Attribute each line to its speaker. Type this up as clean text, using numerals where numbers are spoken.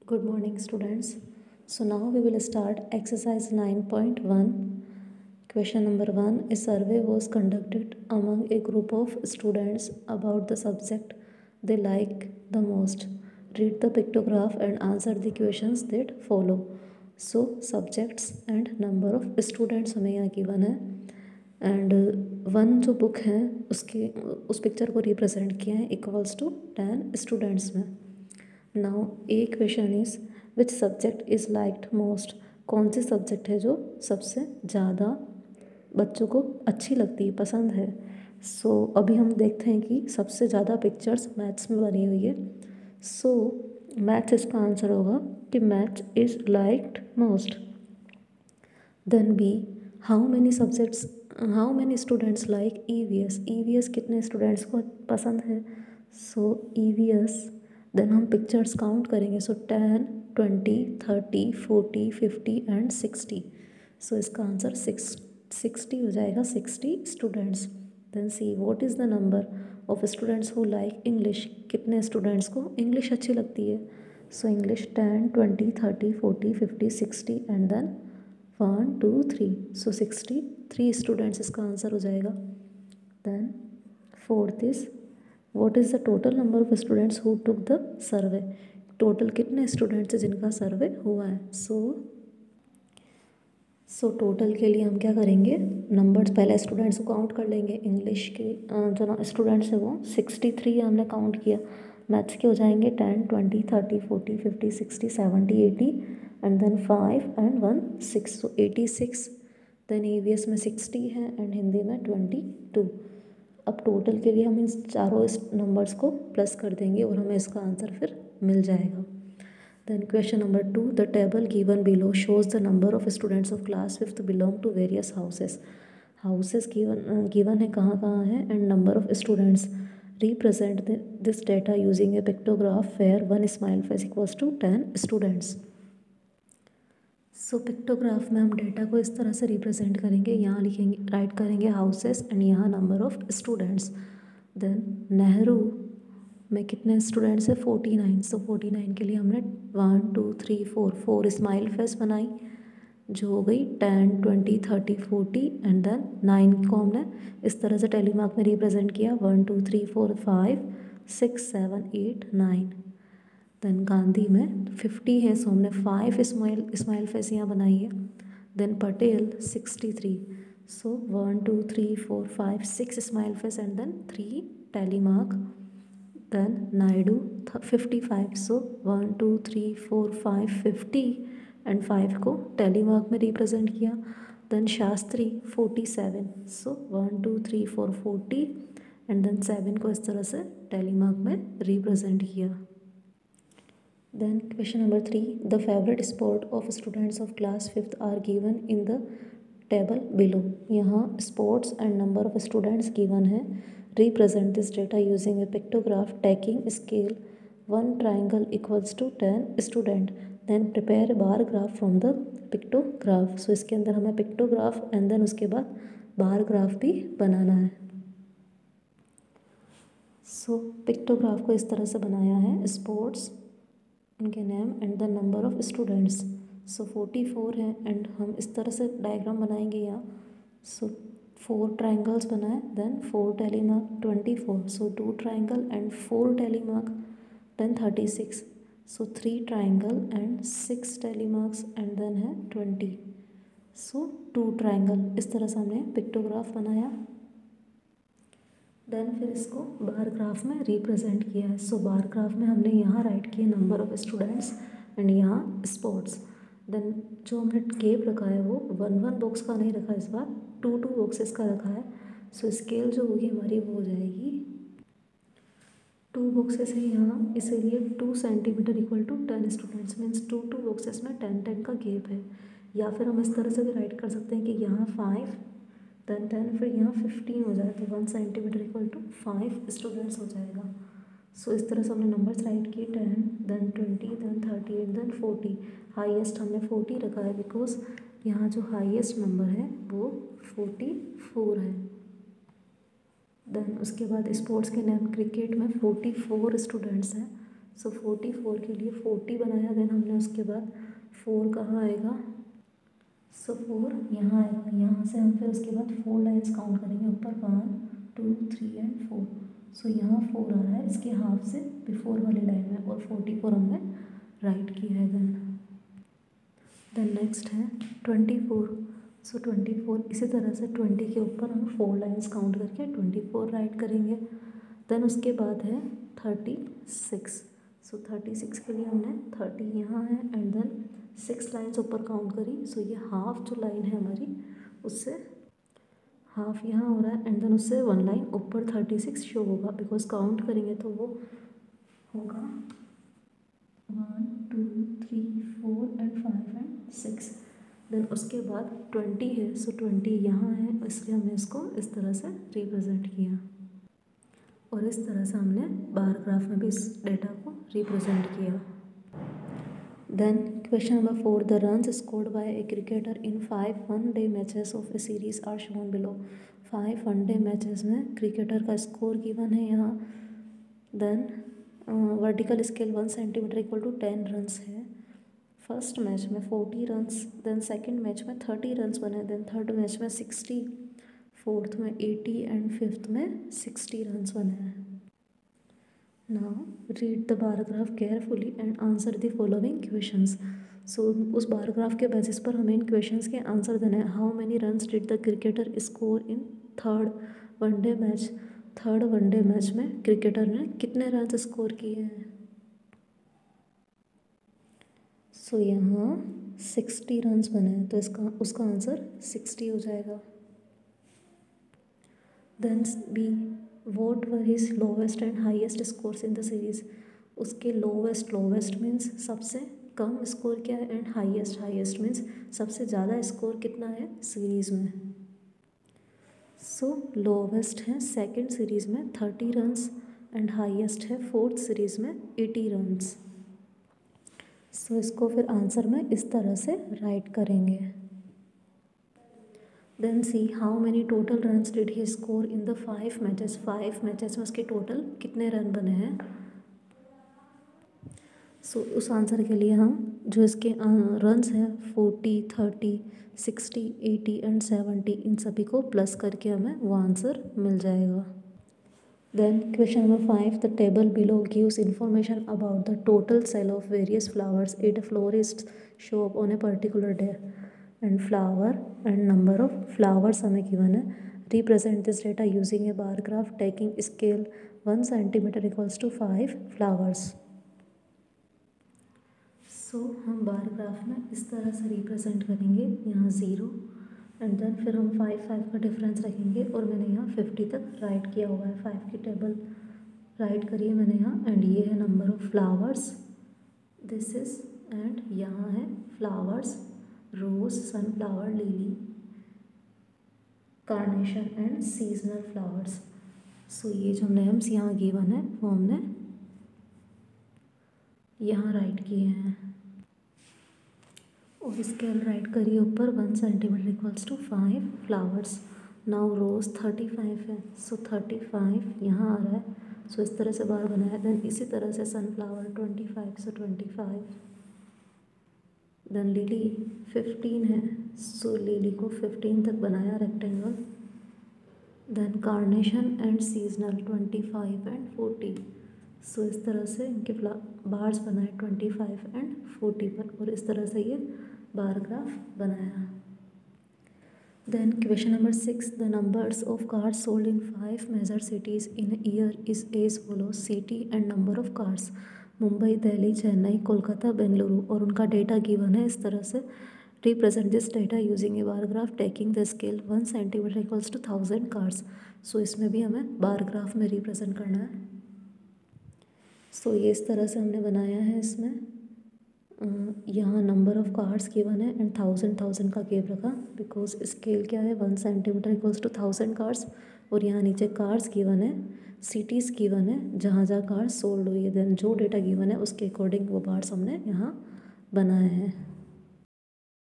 Speaker 1: Good morning, students. So now we will start exercise 9.1. Question number 1. A survey was conducted among a group of students about the subject they like the most. Read the pictograph and answer the questions that follow. So subjects and number of students हमें यहाँ given है and one जो book है उसकी उस picture को represent किया है इक्वल्स टू 10 स्टूडेंट्स में. Now A question is which subject is liked most. कौन सी सब्जेक्ट है जो सबसे ज़्यादा बच्चों को अच्छी लगती है, पसंद है. सो अभी हम देखते हैं कि सबसे ज़्यादा पिक्चर्स मैथ्स में बनी हुई है. सो मैथ्स इसका आंसर होगा कि maths is liked most. Then B, how many students like EVS. EVS कितने स्टूडेंट्स को पसंद है. सो ईवीएस देन हम पिक्चर्स काउंट करेंगे. So 10, 20, 30, 40, 50 and 60. सो इसका आंसर 60 हो जाएगा. 60 students. Then C, what is the number of students who like English. कितने स्टूडेंट्स को इंग्लिश अच्छी लगती है. So English 10, 20, 30, 40, 50, 60 and then 1, 2, 3. So 63 students इसका आंसर हो जाएगा. Then fourth is, what is the total number of students who took the survey. Total कितने students हैं जिनका सर्वे हुआ है. सो टोटल के लिए हम क्या करेंगे, नंबर्स पहले स्टूडेंट्स को काउंट कर लेंगे. इंग्लिश के जो स्टूडेंट्स हैं वो 63 हमने काउंट किया. मैथ्स के हो जाएंगे 10, 20, 30, 40, 50, 60, 70, 80 and then 5 and 1, 6. So 86. Then EVS में 60 है एंड हिंदी में 22. अब टोटल के लिए हम इन चारों नंबर्स को प्लस कर देंगे और हमें इसका आंसर फिर मिल जाएगा. Then question number 2, the table given below shows the number of students of class 5th belong to various houses. Houses given है, कहाँ कहाँ है and number of students. Represent this data using a pictograph where 1 smile face equals to 10 students. So pictograph में हम data को इस तरह से रिप्रेजेंट करेंगे. यहाँ लिखेंगे, राइट करेंगे हाउसेस एंड यहाँ number of students. Then Nehru में कितने स्टूडेंट्स है, 49. सो 49 के लिए हमने 1, 2, 3, 4 स्माइल फेस बनाई जो हो गई 10, 20, 30, 40 एंड देन 9 को हमने इस तरह से टेलीमार्क में रिप्रेजेंट किया. 1, 2, 3, 4, 5, 6, 7, 8, 9. देन गांधी में 50 है सो हमने 5 स्माइल फेस यहाँ बनाई है. Then Patel 63. So 1, 2, 3, 4, 5, 6 smile face and then 3 tally mark. Then Naidu 55. So 1, 2, 3, 4, 5, 50 and 5 को टेलीमार्क में रिप्रेजेंट किया. Then Shastri 47. So 1, 2, 3, 4, 40 and then 7 को इस तरह से टेलीमार्क में रिप्रेजेंट किया. Then question number 3, the favorite sport of students of class 5th are given in the table below. यहाँ sports and number of students given है. Represent this data using a pictograph taking scale 1 triangle equals to 10 student. Then prepare a bar graph from the pictograph. So इसके अंदर हमें pictograph and then उसके बाद bar graph भी बनाना है. So pictograph को इस तरह से बनाया है. sports उनके name and the number of students. So 44 है एंड हम इस तरह से डायग्राम बनाएंगे यहाँ. सो 4 ट्राइंगल्स बनाए then 4 tally mark 24. So 2 triangle and 4 tally mark then 36. So 3 triangle and 6 tally marks and then है 20. So 2 triangle. इस तरह से हमने पिक्टोग्राफ बनाया. देन फिर इसको बार ग्राफ में रिप्रेजेंट किया है. सो बार ग्राफ में हमने यहाँ राइट किए नंबर ऑफ स्टूडेंट्स एंड यहाँ स्पोर्ट्स. देन जो हमने गेप रखा है वो 1 बॉक्स का नहीं रखा इस बार, 2 बॉक्सेस का रखा है. सो स्केल जो होगी हमारी वो हो जाएगी 2 बॉक्सेस है यहाँ, इसीलिए 2 centimetre equal to 10 students means 2 boxes में 10 का गेप है. या फिर हम इस तरह से भी राइट कर सकते हैं कि यहाँ 5 देन 10 फिर यहाँ 15 हो जाए तो 1 सेंटीमीटर इक्वल टू 5 स्टूडेंट्स हो जाएगा. सो इस तरह से हमने नंबर्स राइट किए 10 देन 20 देन 38 देन 40. हाईएस्ट हमने 40 रखा है बिकॉज यहाँ जो हाईएस्ट नंबर है वो 44 है. देन उसके बाद स्पोर्ट्स के नेम क्रिकेट में 44 स्टूडेंट्स हैं. सो 44 के लिए 40 बनाया, देन हमने उसके बाद 4 कहाँ आएगा, सो 4 यहाँ आएगा। यहाँ से हम फिर उसके बाद 4 लाइन्स काउंट करेंगे ऊपर, 1 2 3 एंड 4। सो यहाँ 4 आ रहा है इसके हाफ से बिफोर वाली लाइन में, और 44 हमने राइट किया है। देन नेक्स्ट है 24। सो 24 इसी तरह से 20 के ऊपर हम 4 लाइन्स काउंट करके 24 राइट करेंगे। देन उसके बाद है 36। सो 36 के लिए हमने 30 यहाँ है एंड देन 6 लाइन्स ऊपर काउंट करी। सो ये हाफ जो लाइन है हमारी, उससे हाफ यहाँ हो रहा है एंड देन उससे 1 लाइन ऊपर 36 शो होगा, बिकॉज काउंट करेंगे तो वो होगा 1 2 3 4 एंड 5 एंड 6। देन उसके बाद 20 है, सो 20 यहाँ है, इसलिए हमने इसको इस तरह से रिप्रेजेंट किया, और इस तरह से हमने बार ग्राफ में भी इस डेटा को रिप्रेजेंट किया। Then question number 4, the runs scored by a cricketer in 5 one day matches of a series are shown below. 5 one day matches में क्रिकेटर का स्कोर गिवन है यहाँ। Then vertical scale 1 centimetre equal to 10 runs है। First match में 40 runs, then second match में 30 runs बने, then third match में 60, fourth में 80 एंड फिफ्थ में 60 रन्स बने हैं। Now read the bar graph carefully and answer the following questions. So उस बार ग्राफ के बेसिस पर हमें इन क्वेश्चंस के आंसर देने हैं। How many runs did the cricketer score in third one day match. Third one day match में cricketer ने कितने रन्स स्कोर किए हैं। सो यहाँ 60 रन्स बने हैं, तो उसका आंसर 60 हो जाएगा। Then B, what were his lowest and highest scores in the series. उसके लोवेस्ट मीन्स सबसे कम स्कोर क्या है, एंड हाईएस्ट मीन्स सबसे ज़्यादा स्कोर कितना है सीरीज़ में। सो लोवेस्ट है सेकंड सीरीज़ में 30 रन्स एंड हाईएस्ट है फोर्थ सीरीज़ में 80 रन्स। सो इसको फिर आंसर में इस तरह से राइट करेंगे। Then C, how many total runs did he score in the 5 matches. 5 matches में उसके टोटल कितने रन बने हैं। सो उस आंसर के लिए हम जो इसके रन्स हैं 40, 30, 60, 80 एंड 70, इन सभी को प्लस करके हमें वो आंसर मिल जाएगा। Then question number 5, the table below gives information about the total sale of various flowers at florist shop on a particular day and flower and number of flowers हमें given है। Represent this data using a bar graph taking scale 1 centimetre equals to 5 flowers. So हम bar graph में इस तरह से represent करेंगे, यहाँ 0 and then फिर हम 5 का डिफरेंस रखेंगे, और मैंने यहाँ 50 तक राइट किया हुआ है। 5 की टेबल राइट करी है मैंने यहाँ, एंड ये है number of flowers, this is, and यहाँ है flowers, rose, sunflower, lily, carnation and seasonal flowers. So ये जो नेम्स यहाँ गिवन है वो हमने यहाँ राइट किए हैं, और स्केल राइट करिए ऊपर 1 centimetre equals to 5 flowers. Now rose 35 है, सो 35 यहाँ आ रहा है, सो इस तरह से बार बनाया। देन इसी तरह से सनफ्लावर 25, सो 25। देन लिली 15 है, सो लिली को 15 तक बनाया rectangle. Then carnation and seasonal 25 and 40, so इस तरह से इनके बार्स बनाए 25 एंड 40 पर, और इस तरह से ये बार ग्राफ बनाया। Then question number 6, the numbers of cars sold in 5 major cities in year is as follow. City and number of cars, Mumbai, Delhi, Chennai, Kolkata, Bengaluru, और उनका डेटा गिवन है इस तरह से। Represent this data using a bar graph taking the scale 1 centimetre equals to 1000 cars. So इसमें भी हमें bar graph में रिप्रेजेंट करना है। सो ये इस तरह से हमने बनाया है। इसमें यहाँ नंबर ऑफ़ कार्स गिवन है एंड 1000 का गैप रखा, बिकॉज स्केल क्या है 1 सेंटीमीटर इक्वल्स टू 1000 कार्स, और यहाँ नीचे कार्स गिवन है, सिटीज़ गिवन है जहाँ जहाँ कार्स सोल्ड हुई है। देन जो डेटा गिवन है उसके अकॉर्डिंग वो बार्स हमने यहाँ बनाए हैं।